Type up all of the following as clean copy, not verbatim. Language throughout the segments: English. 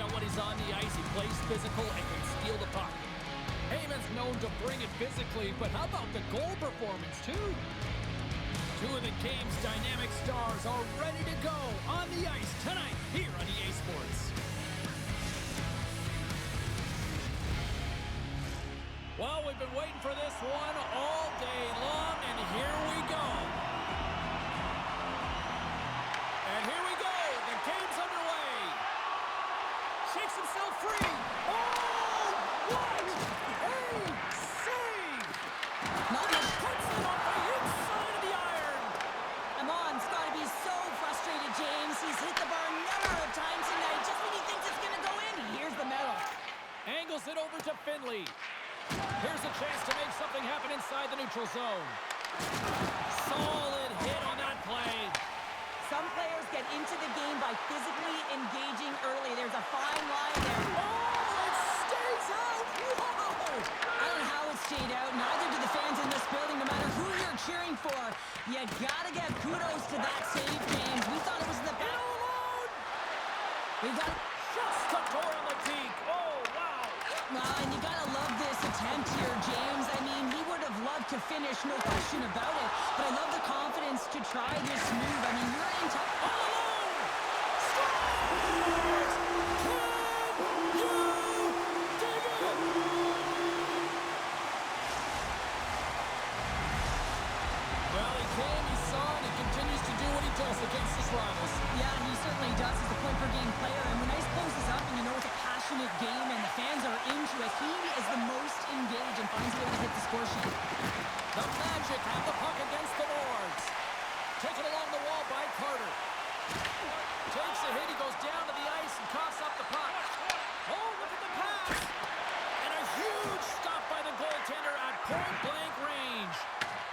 out when he's on the ice. He plays physical and can steal the puck. Heyman's known to bring it physically, but how about the goal performance, too? Two of the game's dynamic stars are ready to go on the ice tonight here on EA Sports. Well, we've been waiting for this one all day long, and here we go. And here we go. The game's underway. Shakes himself free. Oh, what a save! Not much. Puts it on the inside of the iron. Amon's got to be so frustrated, James. He's hit the bar a number of times tonight. Just when he thinks it's going to go in, here's the medal. Angles it over to Finley. Here's a chance to make something happen inside the neutral zone. Solid hit on that play. Some players get into the game by physically engaging early. There's a fine line there. Oh, it stays out. Whoa! I don't know how it stayed out. Neither do the fans in this building, no matter who you're cheering for. You got to give kudos to that save, James. We thought it was in the back. We got just a door on the deke. Oh, wow. Well, and you got to love this attempt here, James. I mean, he would have loved to finish, no question about it. But I love the confidence to try this move. I mean, you're in time. All alone! Scores! Can you dig it? Well, he came, he saw, and he continues to do what he does against his rivals. Yeah, he certainly does. He's a point-per-game player. And when ice closes up and you know it's a passionate game and the fans are into it, he is the most engaged and finds a way to hit the score sheet. The Magic have the puck against the boards. Taken along the wall by Carter. Takes a hit, he goes down to the ice and coughs up the puck. Oh, look at the pass! And a huge stop by the goaltender at point-blank range.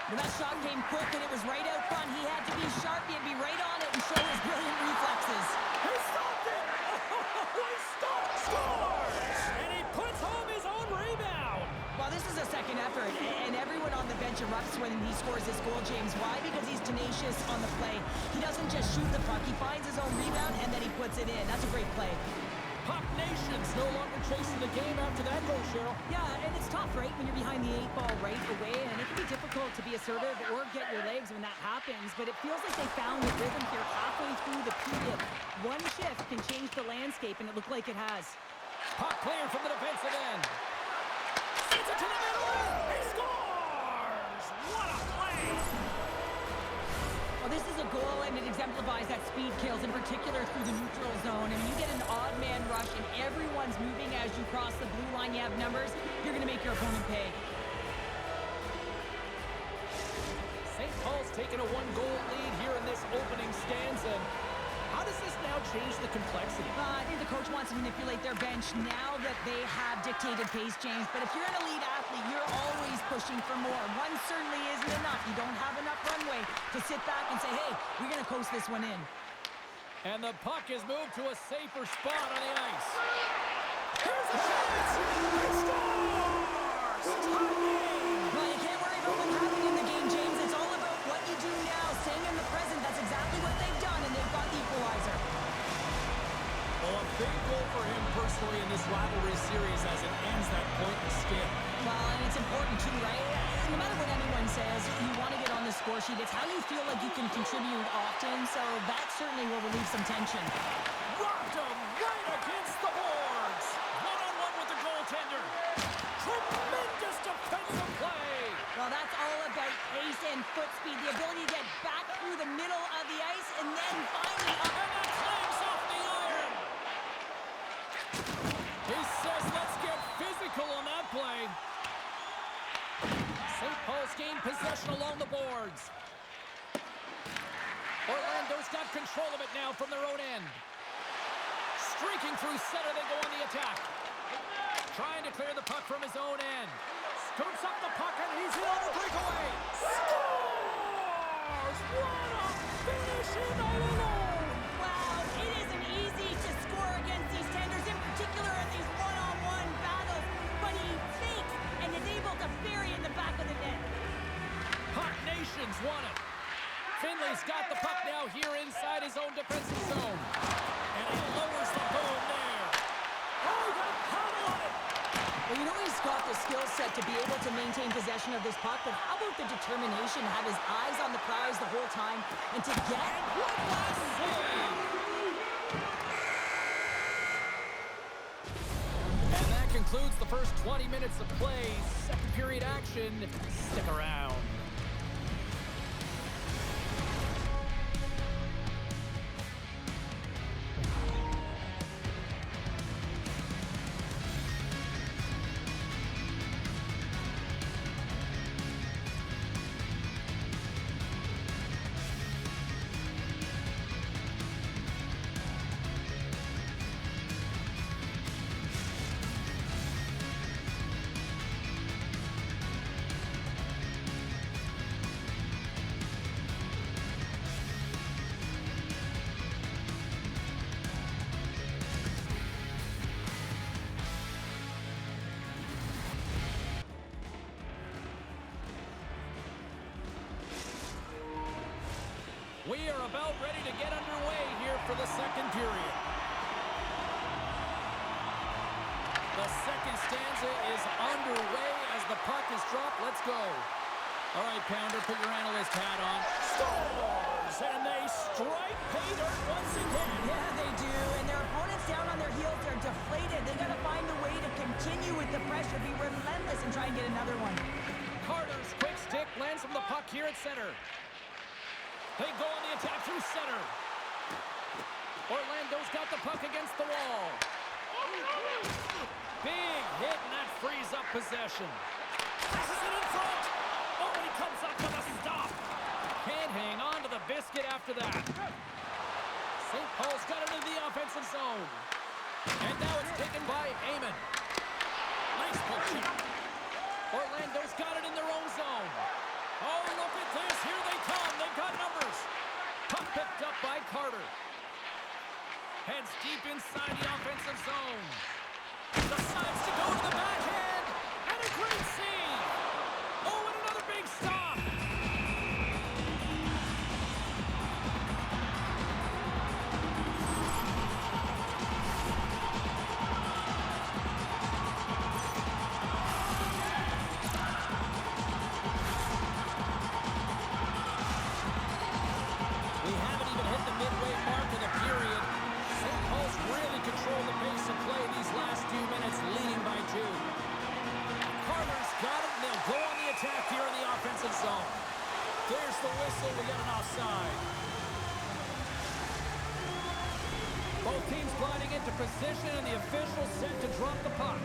When that shot came quick and it was right out front, he had to be sharp, he had to be right on it and show his brilliant reflexes. He stopped it! Oh, he stopped! Scores! And he puts home his own rebound! Well, this is a second effort, and everyone on the bench erupts when he scores this goal, James. Why? Because he's tenacious on the play. He doesn't just shoot the puck, he finds his own rebound, and then he puts it in. That's a great play. Puck Nation's no longer chasing the game after that goal, Cheryl. Yeah, and it's tough, right, when you're behind the 8 ball right away, and it can be difficult to be assertive or get your legs when that happens, but it feels like they found the rhythm here halfway through the period. One shift can change the landscape, and it looked like it has. Puck cleared from the defensive end. Sends it to the middle. He scores! What a play! Well, this is a goal, and it exemplifies that speed kills, in particular through the neutral zone. I mean, you get an odd man rush, and everyone's moving as you cross the blue line. You have numbers. You're going to make your opponent pay. St. Paul's taken a one-goal lead here in this opening stanza. How does this now change the complexity? I think the coach wants to manipulate their bench now that they have dictated pace, James. But if you're an elite athlete, you're always pushing for more. One certainly isn't enough. You don't have enough runway to sit back and say, hey, we're going to coast this one in. And the puck is moved to a safer spot on the ice. Here's a chance! He scores! Timing! Well, you can't worry about what's happening in the game, James. It's all about what you do now, staying in the present. That's exactly what they've done, and they've got the equalizer. Well, a big goal for him personally in this rivalry series as it ends that pointless skid. Well, and it's important too, right? No matter what anyone says, you want to get on the score sheet. It's how you feel like you can contribute often, so that certainly will relieve some tension. Rocked him right against the boards. One-on-one with the goaltender. Tremendous defensive play. Well, that's all about pace and foot speed, the ability to get back through the middle of the ice and then finally up. And that clams off the iron. He says, let's get physical on that play. St. Paul's gained possession along the boards. Orlando's got control of it now from their own end. Streaking through center, they go on the attack. Trying to clear the puck from his own end. Scoops up the puck and he's in on the breakaway. Scores! What a finish in alone! Wow, it isn't easy to score against these tenders, in particular in these one-on-one battles, but he fakes and is able to bury in the back of the net. Puck Nation's won it. Finley's got the puck now here inside his own defensive zone. And he lowers the boom there. Well, you know he's got the skill set to be able to maintain possession of this puck, but how about the determination to have his eyes on the prize the whole time and to get... One last save! And that concludes the first 20 minutes of play. Second period action. Stick around. We are about ready to get underway here for the second period. The second stanza is underway as the puck is dropped. Let's go. All right, Pounder, put your analyst hat on. Scores! And they strike pay dirt once again. Yeah, they do. And their opponents down on their heels, they're deflated. They got to find a way to continue with the pressure, be relentless, and try and get another one. Carter's quick stick lands from the puck here at center. They go on the attack through center. Orlando's got the puck against the wall. Big hit, and that frees up possession. Passes it in front. Oh, and he comes up with a stop. Can't hang on to the biscuit after that. St. Paul's got it into the offensive zone. And now it's taken by Amon. Nice puck check. Orlando's got it in their own zone. Oh, look at this. Here they come. They've got numbers. Puck picked up by Carter. Heads deep inside the offensive zone. Decides to go to the backhand. And a great save. Oh, and another big stop. We haven't even hit the midway mark of the period. St. Paul's really controlled the pace of play these last few minutes, leading by 2. Carter's got it, and they'll go on the attack here in the offensive zone. There's the whistle. We got an offside. Both teams gliding into position, and the official set to drop the puck.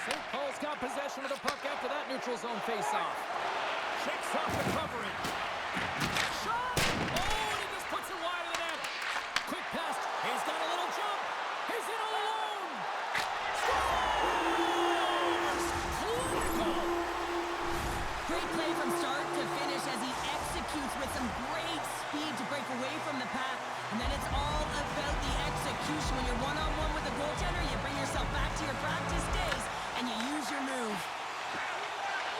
St. Paul's got possession of the puck after that neutral zone face-off. Checks off the coverage. Shot! Oh, and he just puts it wide of the net. Quick pass. He's got a little jump. He's in all alone. Scores! Clinical! Great play from start to finish as he executes with some great speed to break away from the pack. And then it's all about the execution. When you're one-on-one with a goaltender, you bring yourself back to your practice days and you use your move.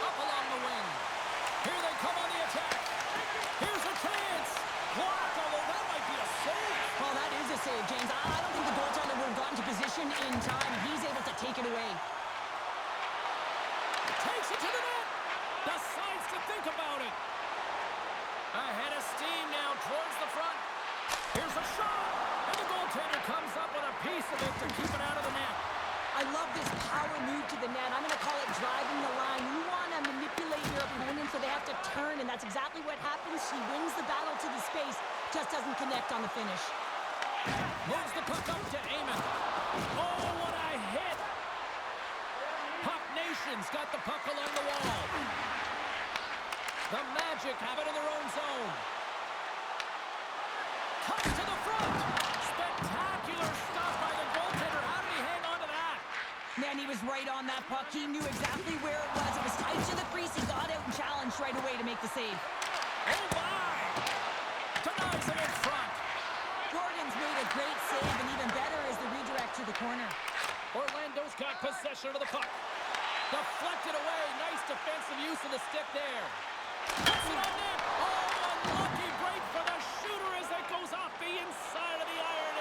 Up along the wing. Here they come on the attack. Here's a chance. Blocked, although that might be a save. Well, that is a save, James. I don't think the goaltender would have gotten to position in time. He's able to take it away. Takes it to the net. Decides to think about it. Ahead of steam now towards the front. Here's a shot. And the goaltender comes up with a piece of it to keep it out of the net. I love this power move to the net. I'm going to call it driving the line. You want to manipulate your opponent so they have to turn, and that's exactly what happens. She wins the battle to the space, just doesn't connect on the finish. Moves the puck up to Amon. Oh, what a hit. Puck Nation's got the puck along the wall. The Magic have it in their own zone. Comes to the front. Spectacular stuff by the goaltender. How did he hang on to that? Man, he was right on that puck. He knew exactly where it was. It was tight to the crease. He got out and challenged right away to make the save. Oh, my! Denies it in front. Jordan's made a great save, and even better is the redirect to the corner. Orlando's got possession of the puck. Deflected away. Nice defensive use of the stick there. Puts it on net. Oh, unlucky break for the shooter as it goes off the inside of the iron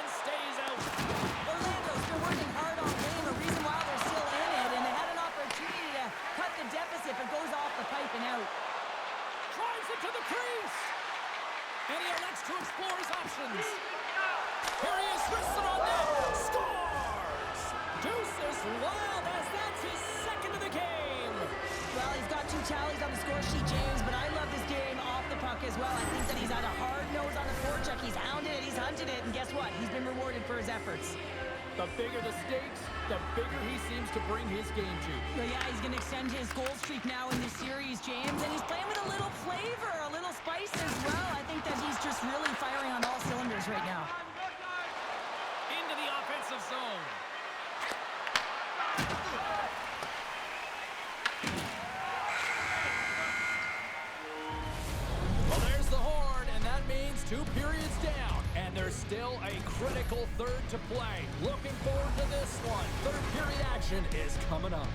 the tallies on the score sheet, James, but I love this game off the puck as well. I think that he's had a hard nose on the forecheck. He's hounded it, he's hunted it, and guess what? He's been rewarded for his efforts. The bigger the stakes, the bigger he seems to bring his game to. Well, yeah, he's going to extend his goal streak now in this series, James, and he's playing with a little flavor, a little spice as well. I think that he's just really firing on all cylinders right now. Into the offensive zone. Well, there's the horn, and that means 2 periods down. And there's still a critical third to play. Looking forward to this one. Third period action is coming up.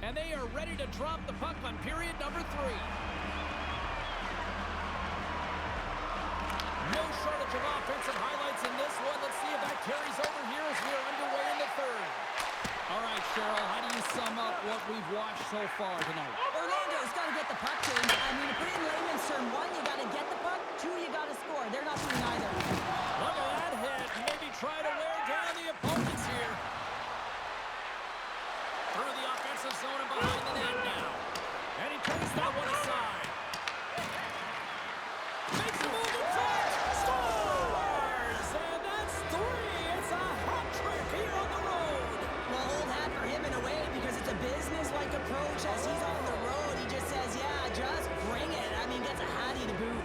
And they are ready to drop the puck on period number 3. No shortage of offensive highlights in this one. Let's see if that carries over here as we are underway in the third. All right, Cheryl, how do you sum up what we've watched so far tonight? Orlando's got to get the puck to him. I mean, to put it in layman's term, 1, you got to get the puck. 2, you got to score. They're not doing either. Look at that hit. Maybe try to wear down the opponents here. Through the offensive zone and behind the net now. And he turns that one aside. Makes a move in front. Scores! And that's 3. It's a hat trick here on the road. Well, old hat for him in a way because it's a business-like approach as he's on the road. He just says, yeah, just bring it. I mean, gets a hattie to boot.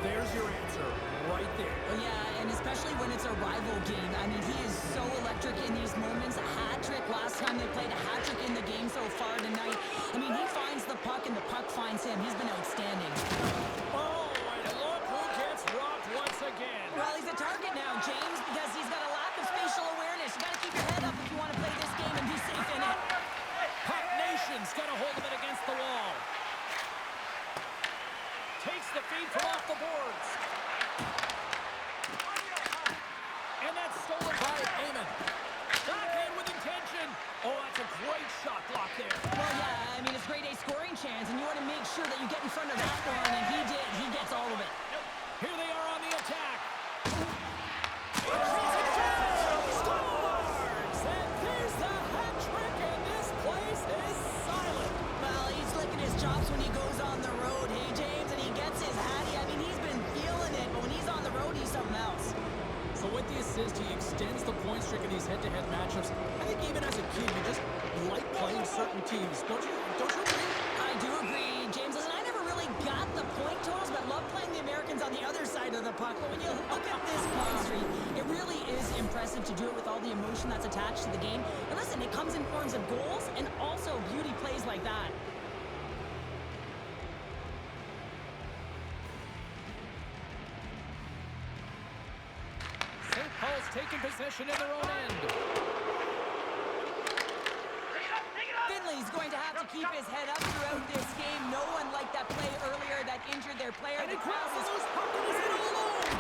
There's your answer right there. Well, yeah, and especially when it's a rival game. I mean, he is so electric in these moments. A hat trick last time they played, a hat trick in the game so far tonight. I mean, he finds the puck and the puck finds him. He's been outstanding. Oh, and look who gets rocked once again. Well, he's a target now, James, because he's got a lack of spatial awareness. You got to keep your head up if you want to play this game and be safe in it. Puck Nation's got a hold of it against the wall. Takes the feed from off the boards. And that's stolen by Eamon. Backhand with intention. Oh, that's a great shot block there. Well, yeah, I mean, it's grade A scoring chance, and you want to make sure that you get in front of that one, and he did. He gets all of it. Here they are on the attack. Scores! And there's the hat trick, and this place is silent. Well, he's licking his chops when he goes on the road, hey, James, and he gets his hattie. I mean, he's been feeling it, but when he's on the road, he's something else. So with the assist, he extends the point streak in these head-to-head matchups. I think even as a kid, you just like playing certain teams. Don't you agree? I do agree, James. Listen, I never really got the point totals, but love playing the Americans on the other side of the puck. But when you look at this point streak, it really is impressive to do it with all the emotion that's attached to the game. And listen, it comes in forms of goals and also beauty plays like that. St. Paul's taking possession in their own end. Finley's going to have to keep his head up throughout this game. No one liked that play earlier that injured their player. And he The crowd grabs the was... loose puck and he's in all alone.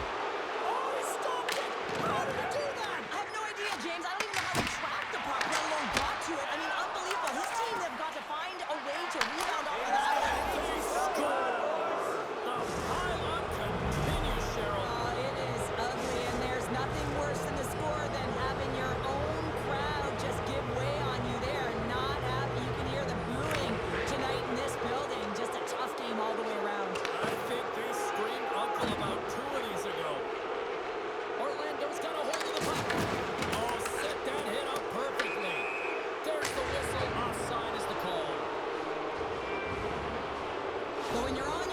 Oh, he stopped it. How did he do that? I have no idea, James. I don't even know how he tracked the puck, let alone got to it. I mean, unbelievable. His team have got to find a way to rebound off of that. They score. The pile-up continues, Cheryl. It is ugly, and there's nothing worse than the score than having your own crowd just give way on you. They are not happy. You can hear the booing tonight in this building. Just a tough game all the way around. I think they screamed uncle about 2 of these ago. Orlando's got a hold of the puck. Oh, set that hit up perfectly. There's the whistle. Offside is the call. But when you're on,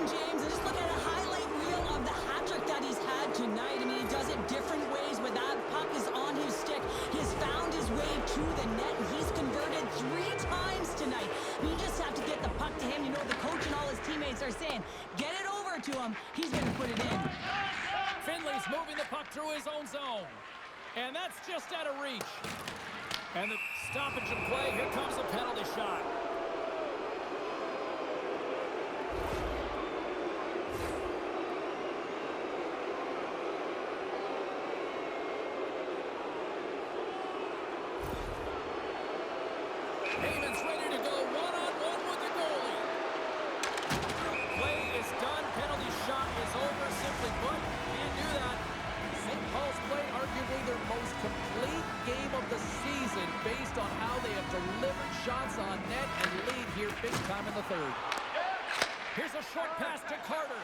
James. And just look at a highlight reel of the hat trick that he's had tonight. I mean, he does it different ways where that puck is on his stick. He's found his way to the net, and he's converted 3 times tonight. I mean, you just have to get the puck to him. You know, the coach and all his teammates are saying, get it over to him. He's going to put it in. Finley's moving the puck through his own zone. And that's just out of reach. And the stoppage in play. Here comes a penalty shot. third. Here's a short pass to Carter.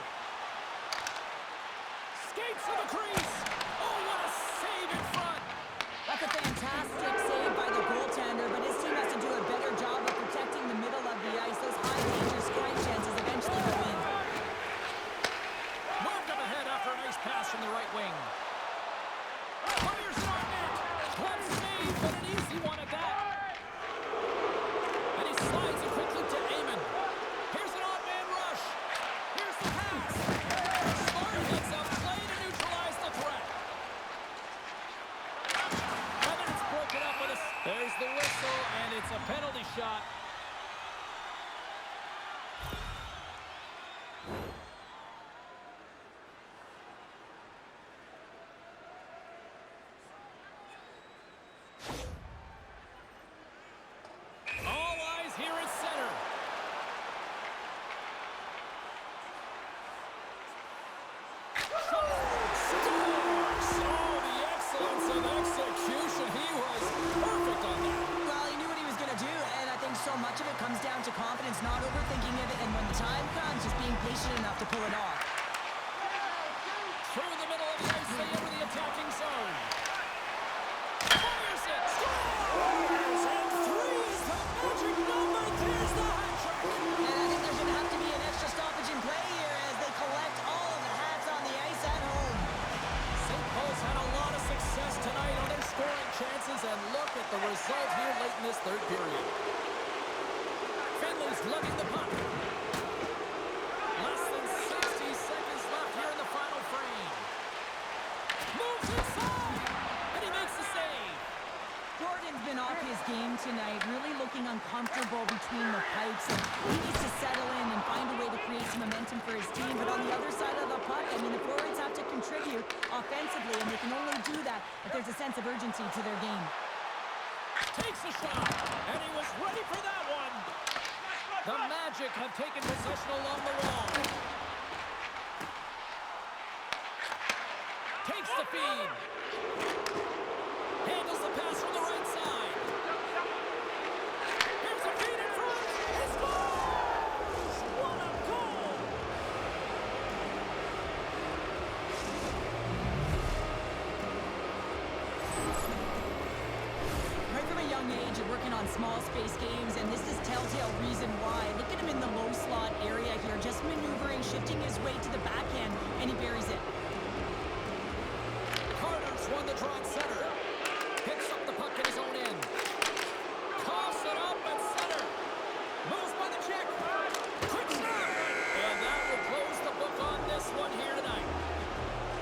Skates to the crease. Oh, what a save in front. That's a fantastic save by the goaltender, but his team has to do a better job of protecting the middle of the ice. Those high-danger scoring chances eventually go in. Moved up ahead after a nice pass from the right wing. Fires it on net. Glove save, but an easy one at that. And he slides it quickly to Amon. Here's an odd-man rush. Here's the pass. Smart hits up play to neutralize the threat. And then it's broken up with a... There's the whistle, and it's a penalty shot. All eyes here at center. Scores! Oh, the excellence of execution. He was perfect on that. Well, he knew what he was going to do, and I think so much of it comes down to confidence, not overthinking it, and when the time comes, just being patient enough to pull it off. Through the middle of the ice, they enter the attacking zone. Fires it! Scores! And threes the magic number. There's the hat trick. And I think there's going to have to be an extra stoppage in play here as they collect all of the hats on the ice at home. St. Paul's had a lot of success tonight on their scoring chances, and look at the result here late in this third period. Finley's lugging the puck. Less than 60 seconds left here in the final frame. Moves inside, and he makes the save. Jordan's been off his game tonight, really looking uncomfortable between the pipes. And he needs to settle in and find a way to create some momentum for his team. But on the other side of the puck, I mean, the forwards have to contribute offensively, and they can only do that if there's a sense of urgency to their game. Takes a shot, and he was ready for that one. The Magic have taken possession along the wall. Takes the feed. Handles the pass from the right side. Here's a feed in front. He scores! What a goal! Right from a young age, you're working on small space games, and this is telltale reason why. Look at him in the low slot area here, just maneuvering,